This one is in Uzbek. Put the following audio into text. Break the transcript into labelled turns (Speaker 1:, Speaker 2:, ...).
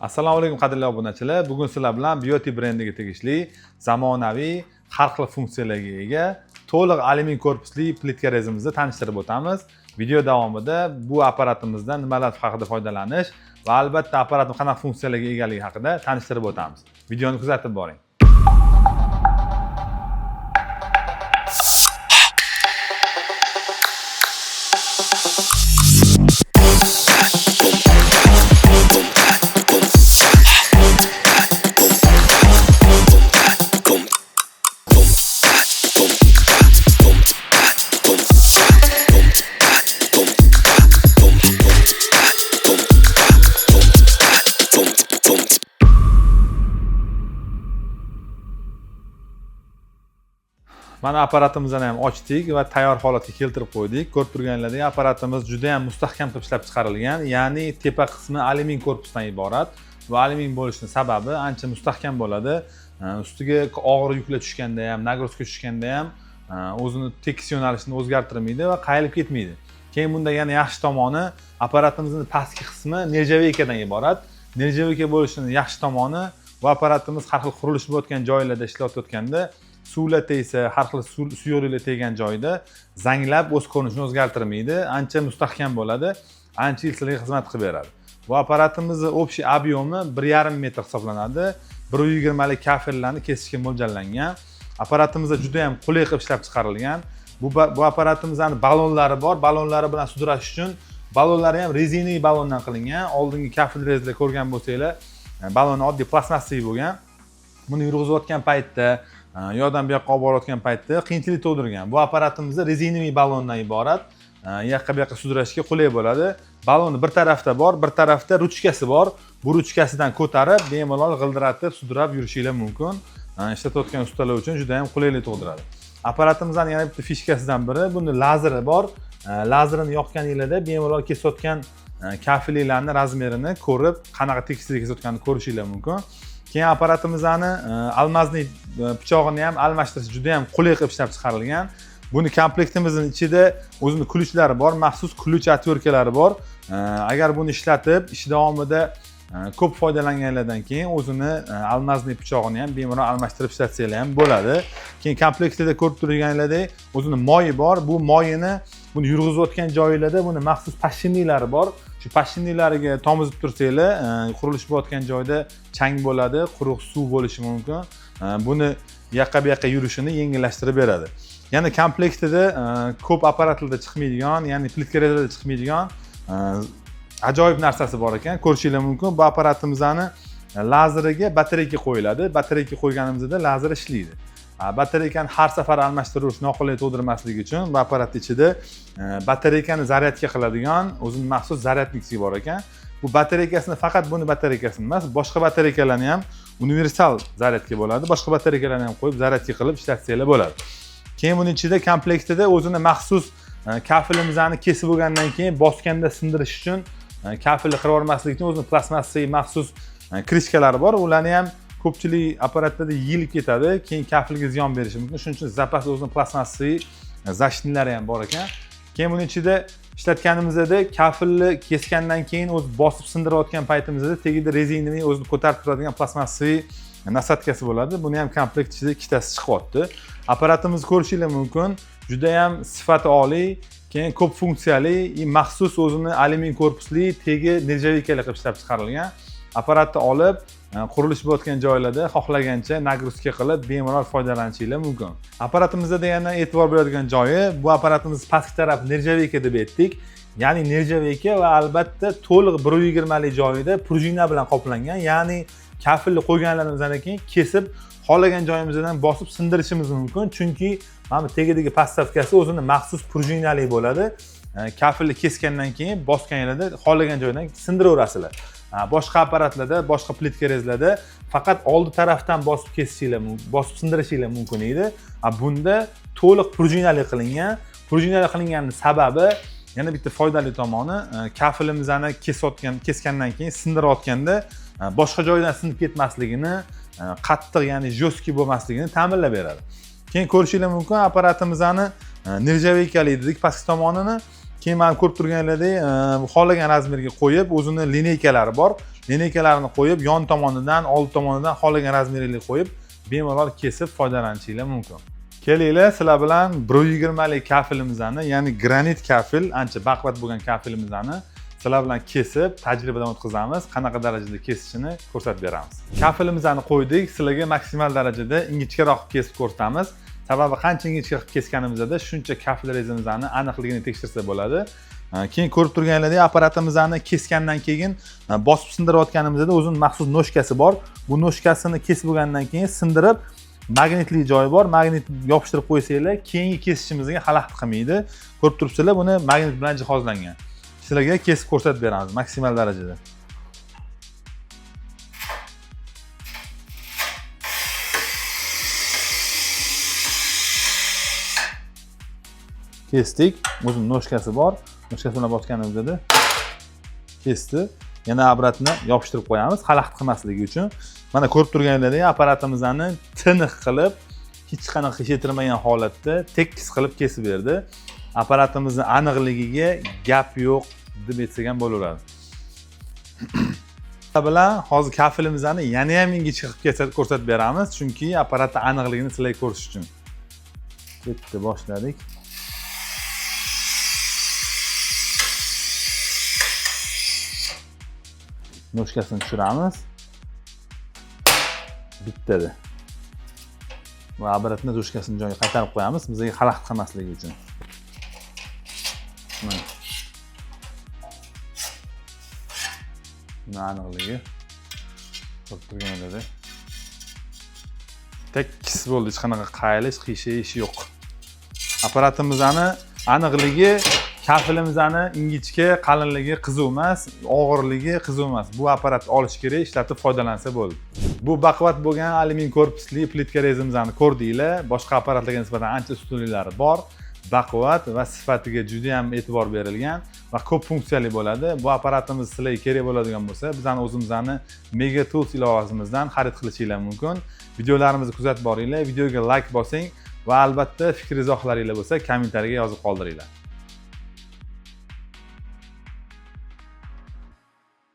Speaker 1: Assalomu alaykum qadrli obunachilar. Bugun sizlar bilan Beauty brendiga tegishli zamonaviy har xil funksiyalarga ega to'liq alyumin korpusli plitka rezamizni tanishtirib o'tamiz. Video davomida bu apparatimizdan nimalar haqida foydalanish va albatta apparatning qanaqa funksiyalarga egaligi haqida tanishtirib o'tamiz. Videoni kuzatib boring. Mana apparatimizni ham ochdik va tayyor holatga keltirib qo'ydik. Ko'rib turganlaringizdek, apparatimiz juda ham mustahkam qilib ishlab chiqarilgan, ya'ni tepa qismi alyumin korpusdan iborat va alyumin bo'lishining sababi ancha mustahkam bo'ladi. Ustiga og'ir yuklar tushganda ham, nagruzka tushganda ham o'zini tekis yo'nalishini o'zgartirmaydi va qayilib ketmaydi. Keyin bunda yana yaxshi tomoni, apparatimizning pastki qismi nerjaveykadan iborat. Nerjaveyka bo'lishining yaxshi tomoni bu apparatimiz har xil qurilish bo'layotgan joylarda ishlayotganda suvlar tegsa, har xil suyoqlar teggan joyda zanglab o'z ko'rinishini o'zgartirmaydi, ancha mustahkam bo'ladi, ancha yil sizlarga xizmat qilib beradi. Bu apparatimizning общий объеми 1,5 metr hisoblanadi. 120 lik kafellarni kesishga mo'ljallangan. Apparatimizda juda ham qulay qilib ishlab chiqarilgan. Bu apparatimizning ballonlari bor. Ballonlari bilan sudrash uchun ballonlari ham rezinaviy ballondan qilingan. Oldingi kafel rezlar ko'rgan bo'lsanglar, ballon oddiy plastmassiy bo'lgan. Buni yurg'izayotgan paytda yo'qdan bu yoqqa olib borayotgan paytda qiyinchilik tug'dirgan. Bu apparatimizda rezinaviy ballondan iborat. Yoqqa bu yoqqa sudrashga qulay bo'ladi. Ballonni bir tarafda bor, bir tarafda ruchkasi bor. Bu ruchkasidan ko'tarib, bemalol g'ildiratib, sudrab yurishinglar mumkin. Ishlatayotgan ustalar uchun juda ham qulaylik tug'diradi. Apparatimizning yana bitta fishkasidan biri, buni lazeri bor. Lazerini yoqganingizda bemalol kesayotgan kafellarning razmerini ko'rib, qanaqa tekislik kesayotganini ko'rishinglar mumkin. Keyin apparatimizning almazli pichog'ini ham almashtirish juda ham qulay qilib ishlab chiqarilgan. Buni komplektimizning ichida o'zining kulichlari bor, maxsus kulich atverkalari bor. Agar buni ishlatib, ish davomida ko'p foydalanganlardan keyin o'zini almazli pichog'ini ham bemalol almashtirib ishlatsanglar ham bo'ladi. Keyin komplektida ko'rib turganlaringlardek, o'zining moyi bor. Bu moyini buni yurg'izayotgan joylarda buni maxsus pashshinilari bor. Shu pashshinilariga tomizib tursanglar, qurilish bo'layotgan joyda chang bo'ladi, quruq suv bo'lishi mumkin. Buni yoqqa bu yoqqa yurishini yengillashtirib beradi. Yana komplektida ko'p apparatlarda chiqmaydigan, ya'ni plitka rezada chiqmaydigan ajoyib narsasi bor ekan. Ko'rishinglar mumkin. Bu apparatimizning lazeriga batareyka qo'yiladi. Batareyka qo'yganimizda lazer ishlaydi. Batareykani har safar almashtirish noqulay tug'dirmasligi uchun bu apparat ichida batareykani zaryadga qiladigan o'zining maxsus zaryadniki bor ekan. Bu batareykasini faqat buni batareykasini emas, boshqa batareykalarni ham universal zaryadga bo'ladi. Boshqa batareykalarni ham qo'yib zaryadga qilib ishlatsanglar bo'ladi. Keyin buning ichida komplektida o'zining maxsus kafelimizni kesib bo'lgandan keyin bosganda sindirish uchun kafelni qirib yubormaslik uchun o'zining plastmassiy maxsus krishkalari bor. Ularni ham ko'pchilik apparatlarda yilib ketadi, keyin kafelga ziyon berishi mumkin. Shuning uchun zapas o'zining plastmassiy zashnilari ham bor ekan. Keyin buning ichida ishlatganimizda kafelni kesgandan keyin o'z bosib sindirayotgan paytimizda tagida rezinaviy o'zini ko'tarib turadigan plastmassiy nasatkasi bo'ladi. Buni ham komplekt ichida ikkitasi chiqyapti. Apparatimiz ko'rishinglar mumkin. Juda ham sifati oliy, keyin ko'p funksiyali, maxsus o'zini alyumin korpusli tegi nerjaveykalar qilib ishlab chiqarilgan. Apparatni olib, qurilish bo'layotgan joylarda xohlagancha nagruzka qilib bemalol foydalanishingiz mumkin. Apparatimizda yana e'tibor beradigan joyi, bu apparatimiz pastki taraf nerjaveyka deb aytdik. Ya'ni nerjaveyka va albatta to'liq 120 lik joyida prujina bilan qoplangan, ya'ni kafelni qo'yganlarimizdan keyin kesib xohlagan joyimizdan bosib sindirishimiz mumkin, chunki mana tagidagi podstavkasi o'zini maxsus prujinali bo'ladi. Kafelni kesgandan keyin bosganingizda xohlagan joydan sindiraverasizlar. Boshqa apparatlarda, boshqa plitka rezlarda faqat oldi tarafdan bosib kesishinglar, bosib sindirishinglar mumkin edi. Bunda to'liq prujinali qilingan. Prujinali qilinganining sababi yana bitta foydali tomoni, kafelimizni kesgandan keyin sindirayotganda boshqa joydan sinib ketmasligini, qattiq, ya'ni jo'ski bo'lmasligini ta'minlab beradi. Keyin ko'rishingiz mumkin, apparatimizni nerjaveykali dedik pastki tomonini. Keyin men ko'rib turganlaringdek, xohlagan razmerga qo'yib, o'zini lineykalari bor. lineykalarni qo'yib, yon tomonidan, old tomonidan xohlagan razmerli qo'yib, bemalol kesib foydalanishingiz mumkin. Kelinglar, sizlar bilan 120 lik kafilimizni, ya'ni granit kafil, ancha baquvvat bo'lgan kafilimizni sizlar bilan kesib, tajribadan o'tkazamiz, qanaqa darajada kesishini ko'rsatib beramiz. Kafilimizni qo'ydik, sizlarga maksimal darajada ingichkaroq kesib ko'rsatamiz. Sababi qancha ingichka kesganimizda shuncha kafil rezimizni aniqligini tekshirsa bo'ladi. Keyin ko'rib turganlaringizdek, apparatimizni kesgandan keyin bosib sindirayotganimizda o'zining maxsus noshkasi bor. Bu noshkasini kesib bo'lgandan keyin sindirib, magnitli joyi bor. Magnit yopishtirib qo'ysanglar, keyingi kesishimizga xalaqit qilmaydi. Ko'rib turibsizlar, buni magnit bilan jihozlangan. Sizlarga kesib ko'rsatib beramiz maksimal darajada. Kesdik. O'zining noshkasi bor. Noshkasi bilan bosganimizda kesdi. Yana apparatni yopishtirib qo'yamiz, xalaqit qilmasligi uchun. Mana ko'rib turganlaringizdek, apparatimizni tiniq qilib, hech qanaqa ketirmagan holatda tekis qilib kesib berdi. Apparatimizning aniqligiga gap yo'q deb aytsak ham bo'laveradi. bilan hozir kafilimizni yana ham ingichka qilib ko'rsatib beramiz, chunki apparatning aniqligini sizlar ko'rish uchun. Ketdi, boshladik. Noshkasini tushiramiz. Bittada. Va apparatni noshkasini joyiga qaytarib qo'yamiz, bizga xalaqit qilmasligi uchun. Mana. Aniqligi. Ko'rib turganingizda tekis bo'ldi, hech qanaqa qayilish, qiyshaysh yo'q. Apparatimizni aniqligi, kafilimizni ingichka, qalinligi qiziq emas, og'irligi qiziq emas. Bu apparat olish kerak, ishlatib foydalansa bo'ldi. Bu baquvvat bo'lgan alyumin korpusli plitka rezimizni ko'rdinglar. Boshqa apparatlarga nisbatan ancha ustunliklari bor. Baquvvat va sifatiga juda ham e'tibor berilgan va ko'p funksiyali bo'ladi. Bu apparatimiz sizlarga kerak bo'ladigan bo'lsa, bizning o'zimizni Mega Tools ilovasimizdan xarid qilishingiz mumkin. Videolarimizni kuzatib boringlar, videoga like bosing va albatta fikr izohlaringiz bo'lsa, kommentariyaga yozib qoldiringlar.